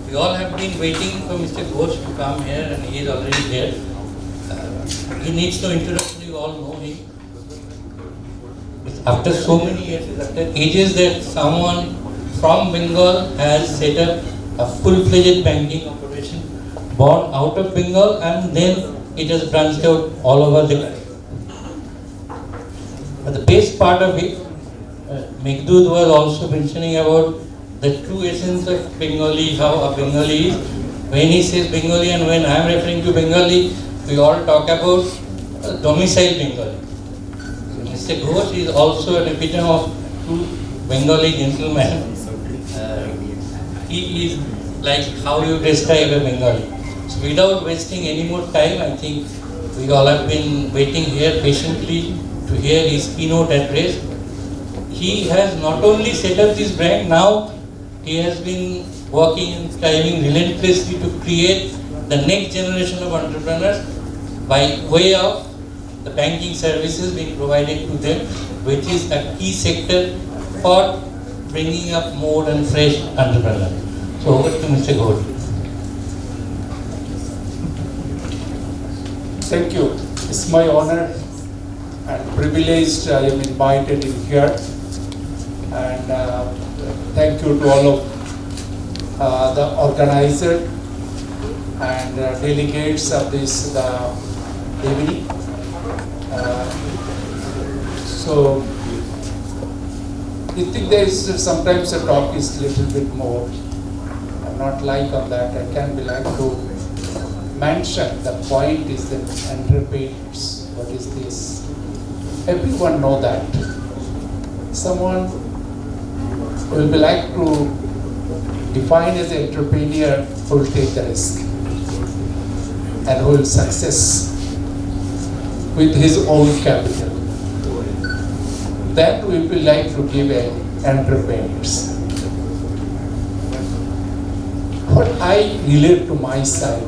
We all have been waiting for Mr. Ghosh to come here, and he is already here. He needs no introduction, you all know him. After so many years, after ages that someone from Bengal has set up a full-fledged banking operation, born out of Bengal, and then it has branched out all over the country. But the best part of it, Meghdud was also mentioning about the true essence of Bengali, how a Bengali is. When he says Bengali and when I am referring to Bengali, we all talk about domicile Bengali. Mr. Ghosh is also an epitome of true Bengali gentleman. He is like how you describe a Bengali. So without wasting any more time, I think we all have been waiting here patiently to hear his keynote address. He has not only set up this brand, now he has been working and striving relentlessly to create the next generation of entrepreneurs by way of the banking services being provided to them, which is a key sector for bringing up more and fresh entrepreneurs. So over to Mr. Ghosh. Thank you. It's my honor and privileged I am invited in here. And thank you to all of the organizer and delegates of this evening. So I think there is sometimes a talk is little bit more. I'm not like on that. I can be like to mention the point is that entrepreneurs. What is this? Everyone know that. Someone will be like to define as an entrepreneur who will take the risk and who will success with his own capital. That we will like to give entrepreneurs. What I relate to my side,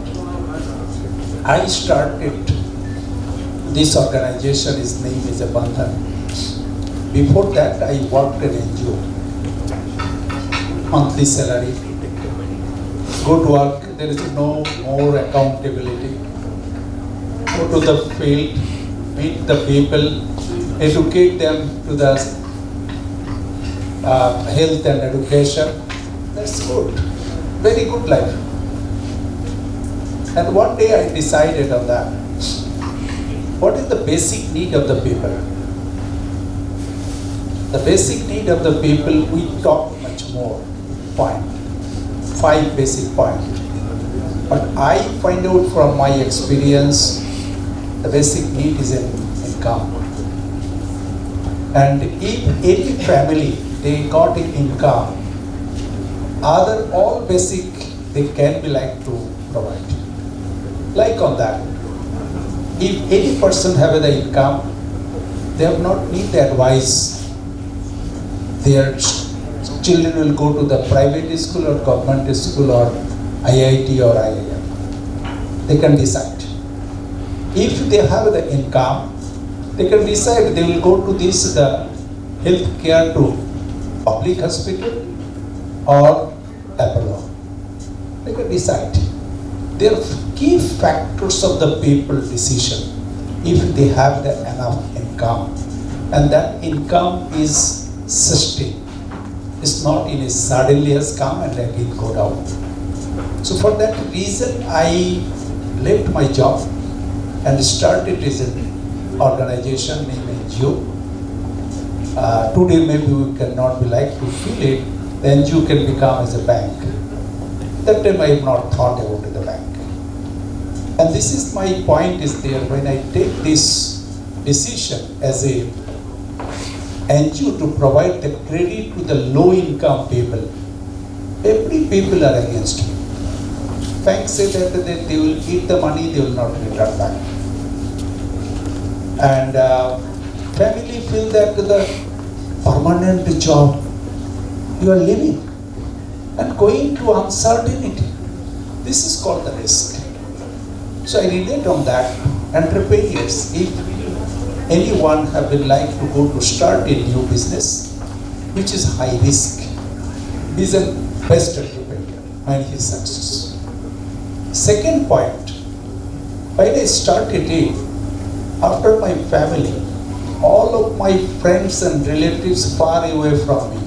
I started this organization, its name is a Bandhan. Before that I worked in NGO, monthly salary, go to work, there is no more accountability, go to the field, meet the people, educate them to the health and education. That's good, very good life. And one day I decided on that. What is the basic need of the people? The basic need of the people, we talk much more. Point. 5 basic points. But I find out from my experience, the basic need is income. And if any family, they got an income, other all basic, they can be like to provide. Like on that. If any person have the income, they have not need the advice. Their children will go to the private school or government school or IIT or IIM. They can decide. If they have the income, they can decide they will go to this the health care to public hospital or Apollo. They can decide. There are key factors of the people decision if they have the enough income, and that income is sustained. It's not in a suddenly has come and again go down. So for that reason I left my job and started this organization named NGO. Today maybe we cannot be like to feel it, the NGO can become as a bank. That time I have not thought about the bank. And this is my point is there when I take this decision as a NGO to provide the credit to the low income people. Every people are against me. Banks say that they will eat the money, they will not return back. And family feel that the permanent job you are living and going to uncertainty. This is called the risk. So I relate on that. Entrepreneurs, if anyone have been like to go to start a new business, which is high risk, is a best entrepreneur, and his success. Second point, when I started it, after my family, all of my friends and relatives far away from me.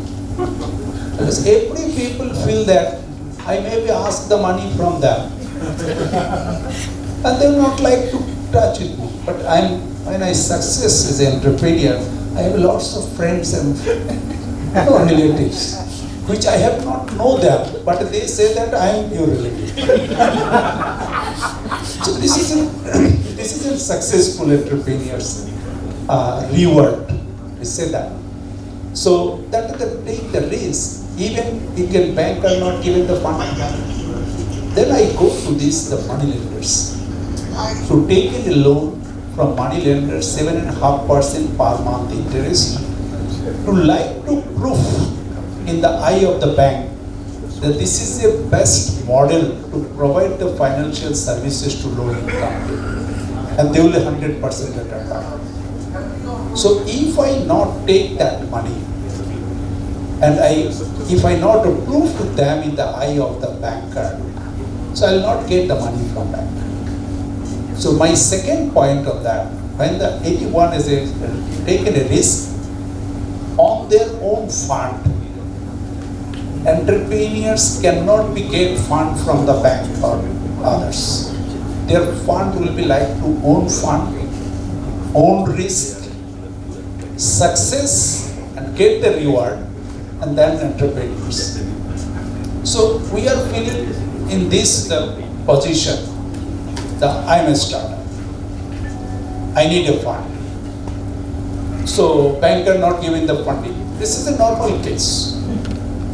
Because every people feel that I maybe ask the money from them. And they will not like to touch with me. But when I success as an entrepreneur, I have lots of friends and relatives, which I have not know them, but they say that I am your relative. So this is a successful entrepreneur's reward. We say that. So that take the risk, even if a bank are not giving the fund, then I go to the money lenders to take in a loan from money lenders 7.5% per month interest, to like to prove in the eye of the bank that this is the best model to provide the financial services to low income, and they will 100% return back. So if I not take that money, and if I not prove to them in the eye of the banker, so I will not get the money from bank. So my second point of that, when the 81 is taken a risk on their own fund, entrepreneurs cannot be get fund from the bank or others. Their fund will be like to own fund, own risk, success and get the reward, and then entrepreneurs. So we are feeling in this position that I'm a startup. I need a fund. So banker not giving the funding. This is a normal case.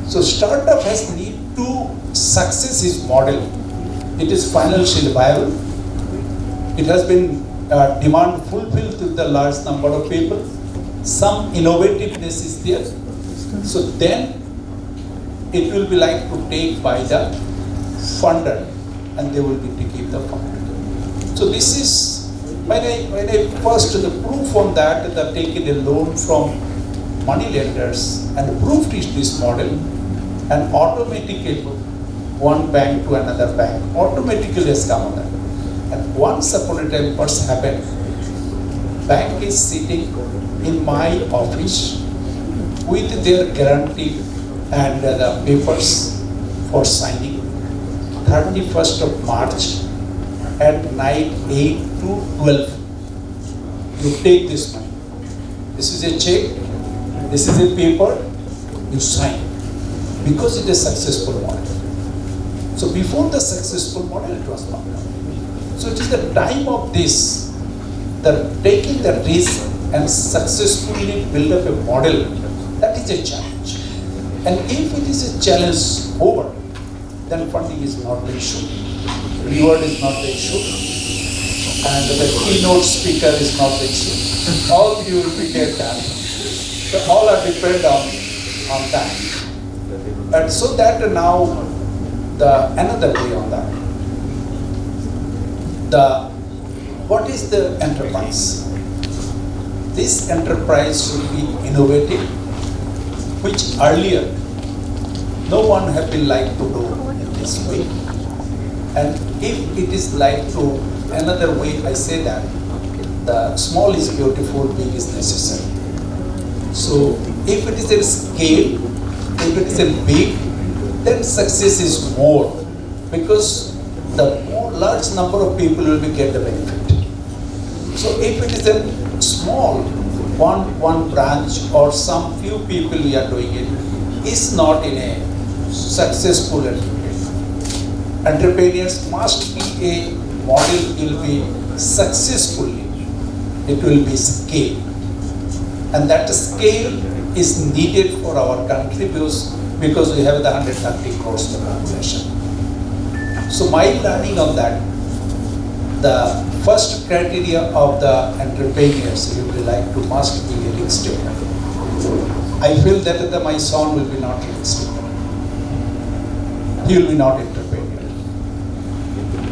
So startup has need to success his model. It is financially viable. It has been demand fulfilled to the large number of people. Some innovativeness is there. So then it will be like to take by the funder, and they will be to keep the fund. So this is when I first the proof on that taking a loan from money lenders and proved this model, and automatically one bank to another bank automatically has come on that. And once upon a time what's happened, bank is sitting in my office with their guarantee and the papers for signing 31st of March at night 8 to 12. You take this money. This is a check, this is a paper, you sign. Because it is a successful model. So before the successful model, it was not done. So it is the time of this, the taking the risk and successfully build up a model, that is a challenge. And if it is a challenge over, then funding is not the issue, reward is not the issue, and the keynote speaker is not the issue. All you will be get done. So all are depend on that. And so that now another way on that. What is the enterprise? This enterprise should be innovative, which earlier no one had been like to do in this way. And if it is like to another way, I say that the small is beautiful, big is necessary. So if it is a scale, if it is a big, then success is more, because the more large number of people will be get the benefit. So if it is a small one branch or some few people we are doing it, is not in a successful entrepreneur. Entrepreneurs must be a model will be successfully, it will be scale. And that scale is needed for our country because we have the 130 crores of population. So my learning on that, the first criteria of the entrepreneurs will be like to must be real estate. I feel that my son will be not real estate. He will be not entrepreneur.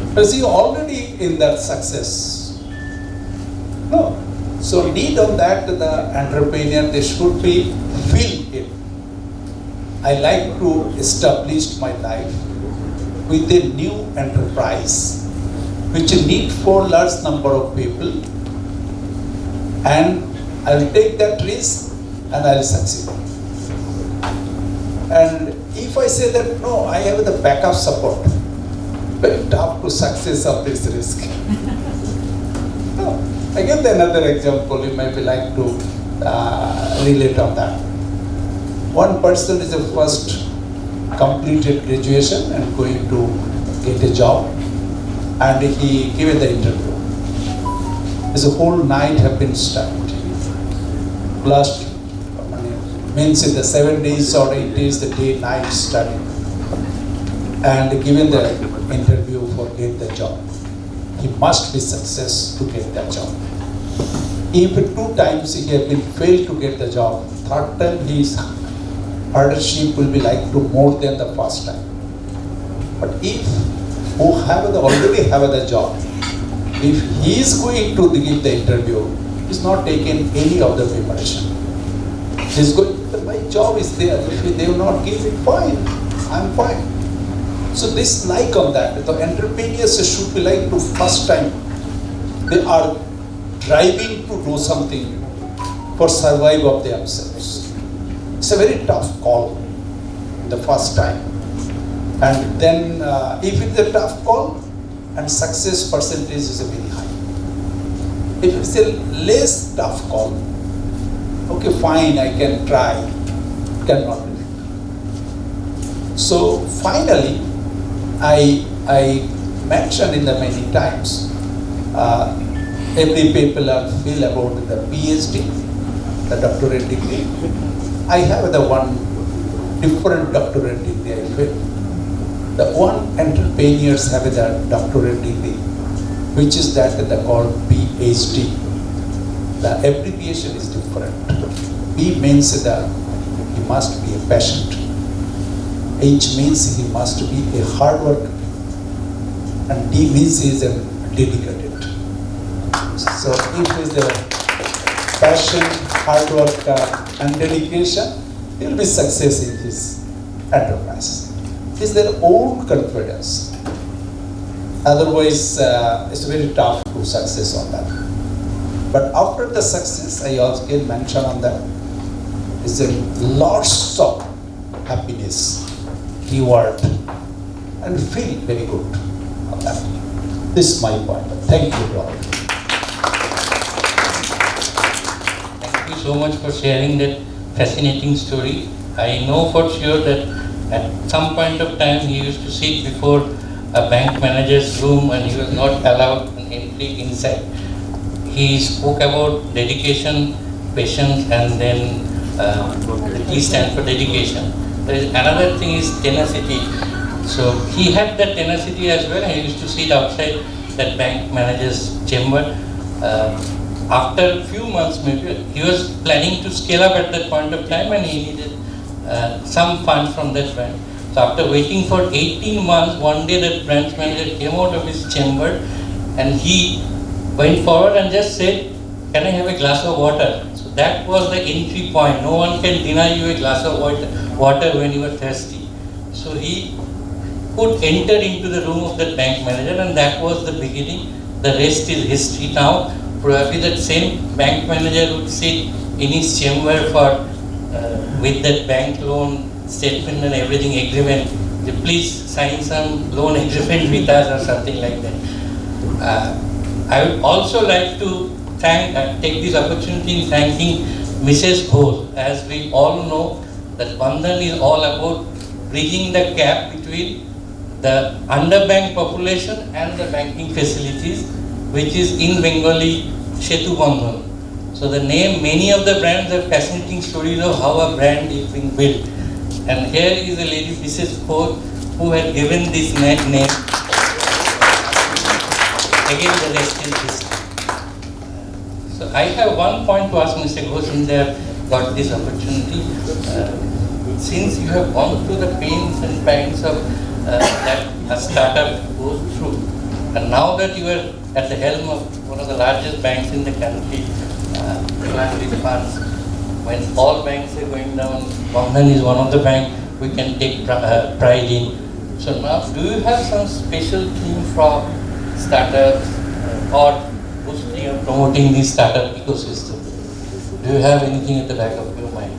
Because he already in that success. No. So need on that the entrepreneur, they should be feel it. I like to establish my life with a new enterprise which need for large number of people, and I'll take that risk and I'll succeed. And if I say that no, I have the backup support, very tough to success of this risk. No. I give another example, you may be like to relate on that. One person is the first completed graduation and going to get a job, and he gave the interview. His whole night have been studied. Last means in the 7 days or 8 days, the day night study, and given the interview for get the job. He must be success to get that job. If 2 times he have been failed to get the job, third time his hardship will be like to more than the first time. But if who already have the job, if he is going to give the interview, he is not taking any of the preparation. He is going, my job is there. If they will not give it, fine, I'm fine. So this like on that, the entrepreneurs should be like to first time, they are driving to do something for survive of themselves. It's a very tough call the first time. And then if it's a tough call, and success percentage is very high. If it's a less tough call, okay, fine, I can try, cannot do it. So finally, I mentioned in the many times, every people are feel about the PhD, the doctorate degree. I have the one different doctorate degree I feel. The one entrepreneurs have the doctorate degree, which is that they called PhD. The abbreviation is different. P means that he must be a patient. H means he must be a hard worker. And D means he is a dedicated. So if he is a passion, hard work and dedication, he will be success in his enterprise. It's their own confidence. Otherwise, it's very tough to success on that. But after the success, I also can mention on that, is a lots of happiness, reward, and feel very good on that. This is my point. Thank you, Lord. Thank you so much for sharing that fascinating story. I know for sure that at some point of time he used to sit before a bank manager's room and he was not allowed an entry inside. He spoke about dedication, patience, and then T stands for dedication. There is another thing is tenacity. So he had that tenacity as well, and he used to sit outside that bank manager's chamber. After a few months, maybe he was planning to scale up at that point of time, and he needed some funds from that bank. So after waiting for 18 months, one day that branch manager came out of his chamber and he went forward and just said, "Can I have a glass of water?" So that was the entry point. No one can deny you a glass of water when you are thirsty. So he could enter into the room of that bank manager, and that was the beginning. The rest is history now. Probably that same bank manager would sit in his chamber for with that bank loan statement and everything agreement. Please sign some loan agreement with us or something like that. I would also like to take this opportunity in thanking Mrs. Ghosh. As we all know, that Bandhan is all about bridging the gap between the underbanked population and the banking facilities, which is in Bengali Setu Bandhan. So the name, many of the brands have fascinating stories of how a brand is being built. And here is a lady, Mrs. Ghosh, who had given this name. Again, the rest is history. So I have one point to ask Mr. Ghosh, since I have got this opportunity. Since you have gone through the pains and pangs of that a startup goes through, and now that you are at the helm of one of the largest banks in the country, with funds, when all banks are going down, Bandhan is one of the banks we can take pride in. So now, do you have some special theme for startups or boosting or promoting the startup ecosystem? Do you have anything at the back of your mind?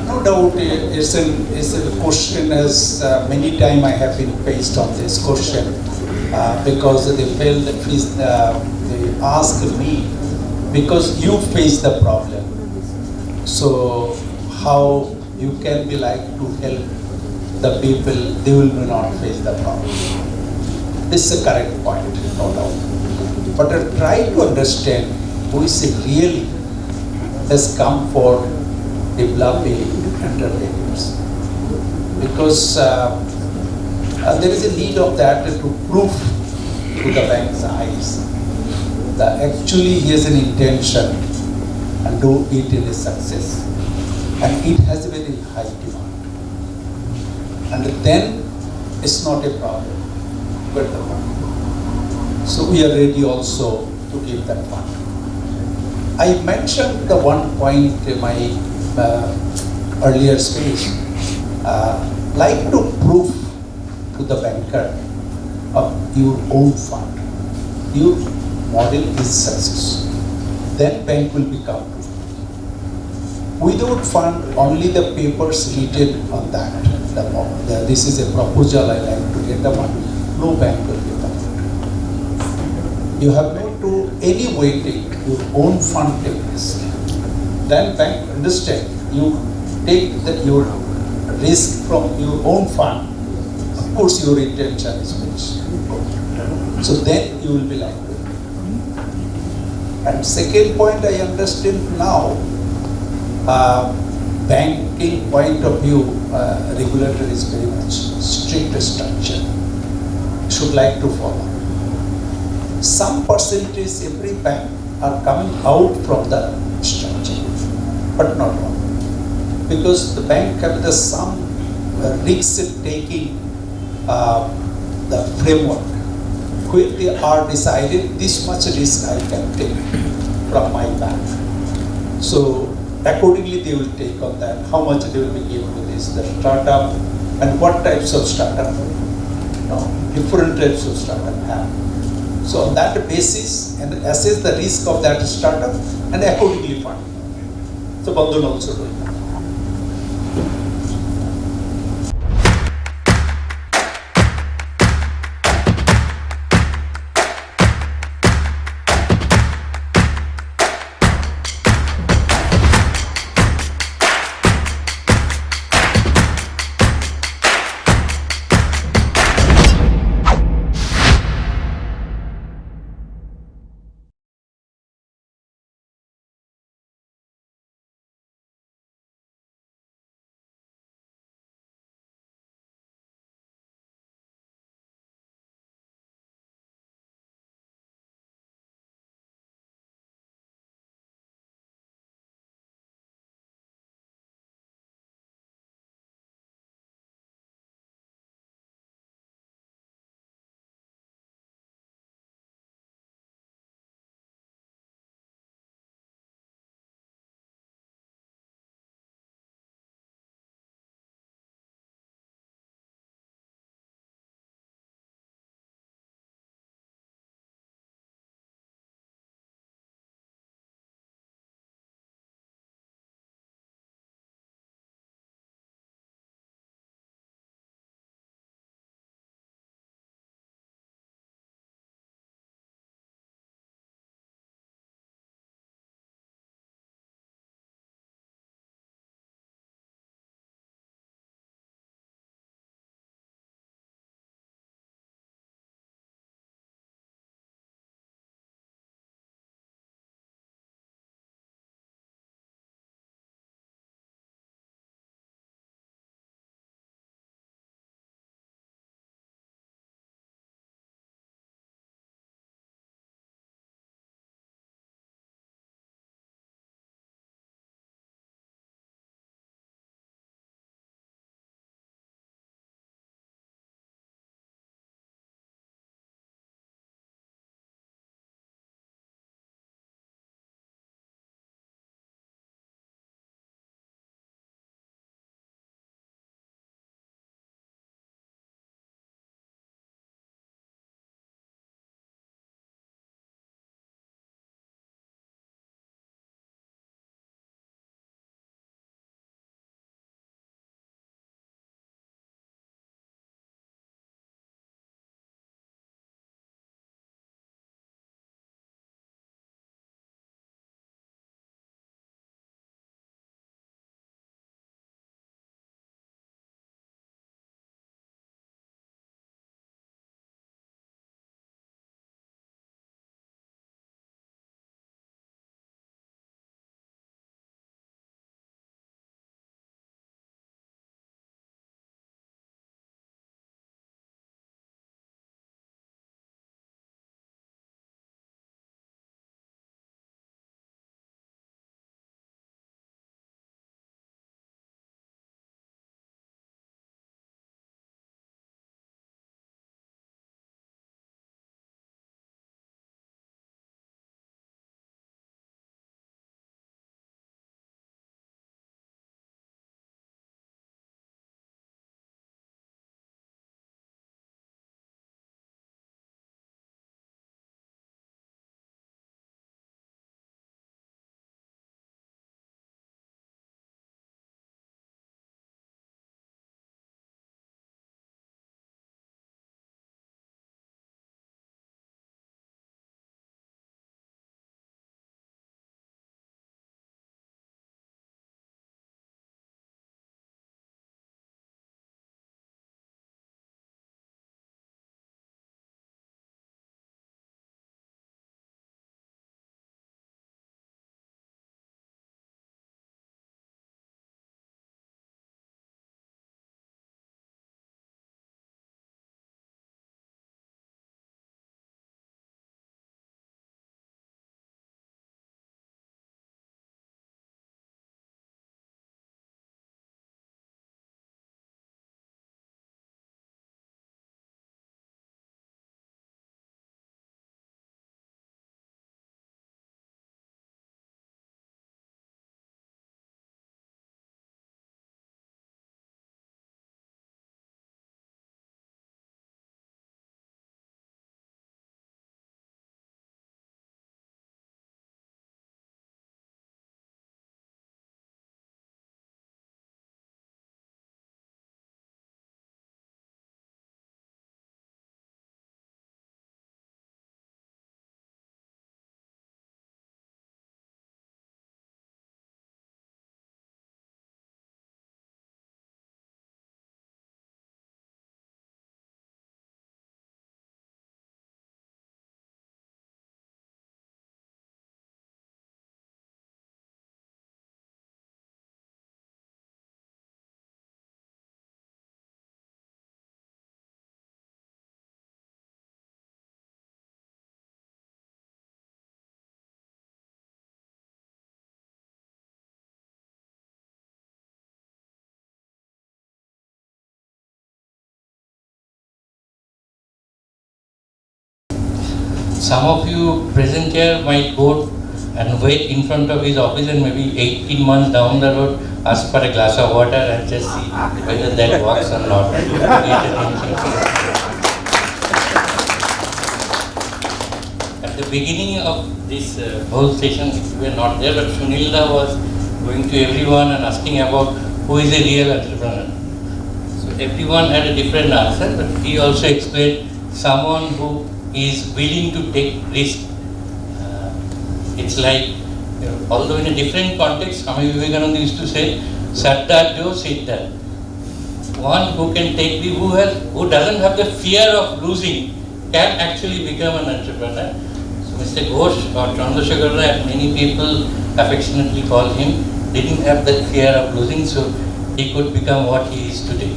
No doubt, it's a question as many times I have been faced on this question because they felt that they ask me because you face the problem. So how you can be like to help the people, they will not face the problem. This is a correct point, no doubt. But I try to understand who is really has come for developing entrepreneurs. Because there is a need of that to prove to the bank's eyes that actually he has an intention and do it in a success. And it has a very high demand. And then it's not a problem, but the money. So we are ready also to give that fund. I mentioned the one point in my earlier speech, like to prove to the banker of your own fund, your model is success. Then bank will become. Without fund, only the papers needed on that. This is a proposal I like to get the money. No bank will be covered. You have made to any way take your own fund take risk. Then bank understand you take your risk from your own fund. Of course, your intention is rich. So then you will be like that. And second point, I understand now. Banking point of view, regulator is very much strict structure. Should like to follow. Some percentage every bank are coming out from the structure, but not all. Because the bank have the some risk taking the framework. When they are decided this much risk I can take from my bank. So accordingly, they will take on that, how much they will be given to this, the startup, and what types of startup, different types of startup have. So on that basis, and assess the risk of that startup, and accordingly fund. So Bandhan also doing that. some of you present here might go and wait in front of his office and maybe 18 months down the road ask for a glass of water and just see whether that works or not. Get attention. At the beginning of this whole session, we were not there, but Sunilda was going to everyone and asking about who is a real entrepreneur. So everyone had a different answer, but he also explained someone who is willing to take risk. It's like, although in a different context, Swami Vivekananda used to say, Sardar Jo Siddhar. One who can take the, who doesn't have the fear of losing can actually become an entrepreneur. So Mr. Ghosh or Chandrasekhar Rai, many people affectionately call him, didn't have that fear of losing, so he could become what he is today.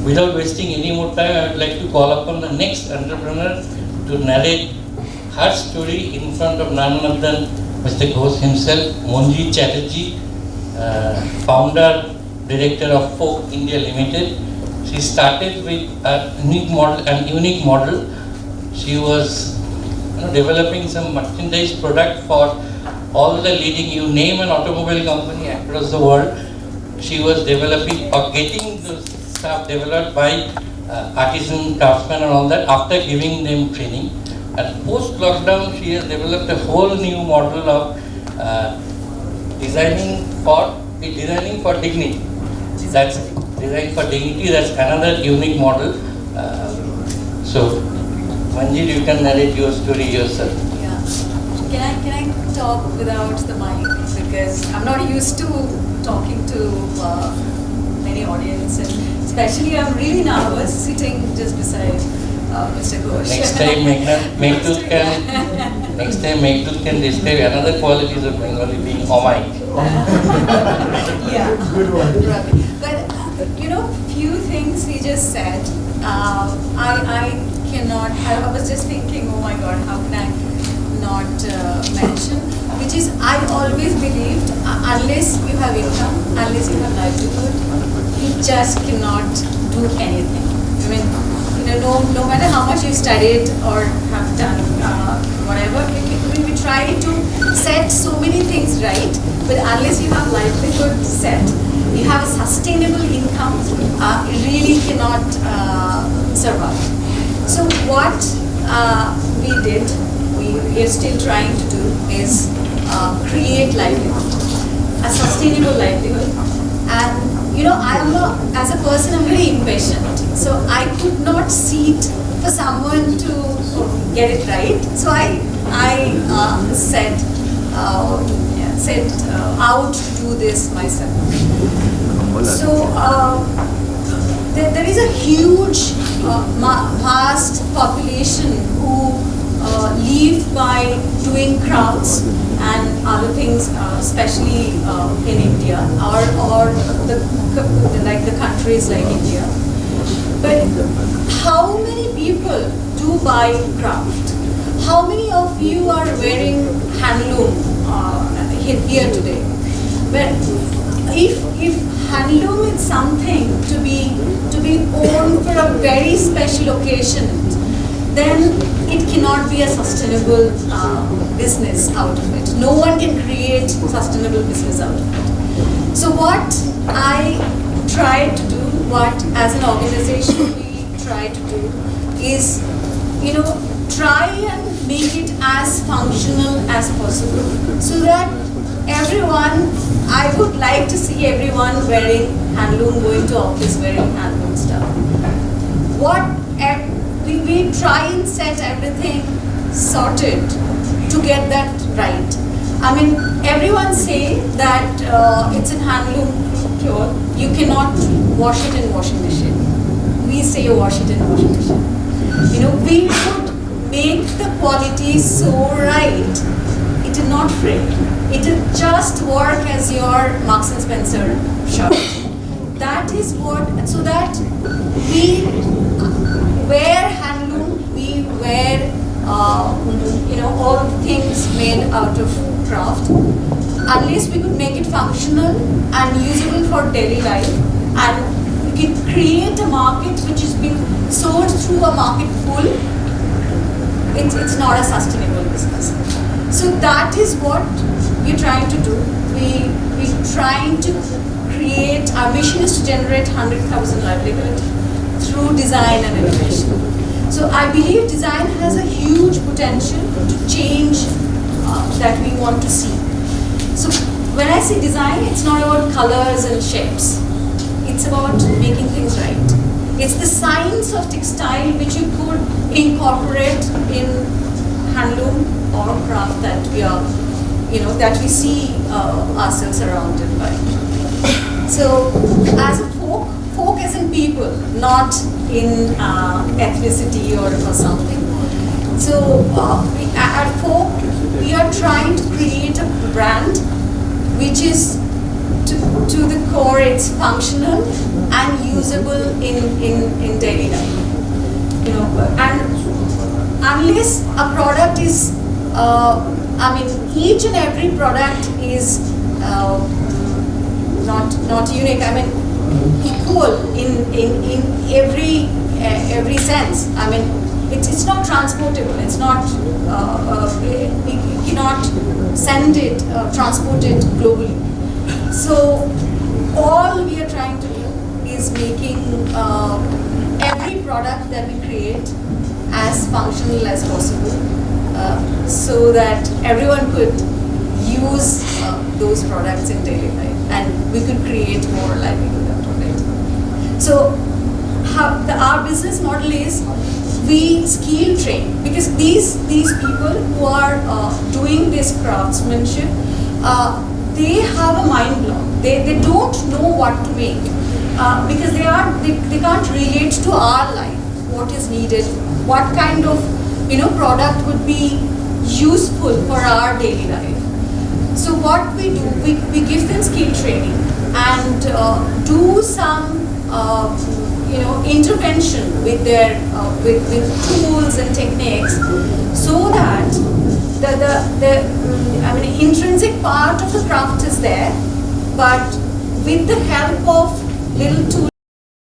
Without wasting any more time, I would like to call upon the next entrepreneur to narrate her story in front of none other than Mr. Ghosh himself, Monji Chatterjee, founder, director of Folk India Limited. She started with a unique model. She was developing some merchandise product for all the leading, you name an automobile company across the world, she was developing or getting the stuff developed by artisan craftsmen and all that after giving them training. And post-lockdown, she has developed a whole new model of designing for dignity. That's design for dignity. That's another unique model. So, Manjit, you can narrate your story yourself. Yeah. Can I talk without the mic, because I'm not used to talking to many audience, and especially I'm really nervous sitting just beside Mr. Ghosh. Next time Meghdut can describe another qualities of Bengali being omite. Yeah. Good one. But few things he just said, I cannot. I was just thinking, oh my God, how can I not mention? Which is, I always believed, unless you have income, unless you have livelihood, you just cannot do anything. I mean, no matter how much you studied or have done whatever, we try to set so many things right, but unless you have livelihood set, you have a sustainable income, you really cannot survive. So what we did, we are still trying to do, is create livelihood, a sustainable livelihood. And I am as a person, I'm very impatient. So I could not sit for someone to get it right. So I set out to do this myself. So there is a huge, vast population who live by doing crafts and other things, especially in India or the countries like India. But how many people do buy craft? How many of you are wearing handloom here today? Well, if handloom is something to be owned for a very special occasion, then it cannot be a sustainable business out of it. No one can create sustainable business out of it. So what I try to do, what as an organization we try to do, is try and make it as functional as possible, so that everyone, I would like to see everyone wearing handloom, going to office wearing handloom stuff. We try and set everything sorted to get that right. I mean, everyone say that it's in handloom cloth, you cannot wash it in washing machine. We say you wash it in washing machine. We should make the quality so right, it is not fray. It will just work as your Marks and Spencer shirt. That is what, so that we wear handloom, we wear all things made out of craft. Unless we could make it functional and usable for daily life, and we can create a market which is being sold through a market pool, it's not a sustainable business. So that is what we're trying to do. We're trying to create, our mission is to generate 100,000 livelihood through design and innovation. So I believe design has a huge potential to change that we want to see. So when I say design, it's not about colors and shapes. It's about making things right. It's the science of textile which you could incorporate in handloom or craft that we are, that we see ourselves surrounded by. So as a folk as in people, not in ethnicity or something. So at folk, we are trying to create a brand which is to the core, it's functional and usable in daily life. And unless a product is, each and every product is not unique. Equal in every sense. It's not transportable. It's not. We cannot send it, transport it globally. So all we are trying to do is making every product that we create as functional as possible, so that everyone could use those products in daily life, and we could create more livelihood out of it. So our business model is we skill train, because these people who are doing this craftsmanship, they have a mind block. They don't know what to make because they can't relate to our life. What is needed? What kind of product would be useful for our daily life? So what we do, we give them skill training and do some intervention with their with tools and techniques, so that the intrinsic part of the craft is there, but with the help of little tools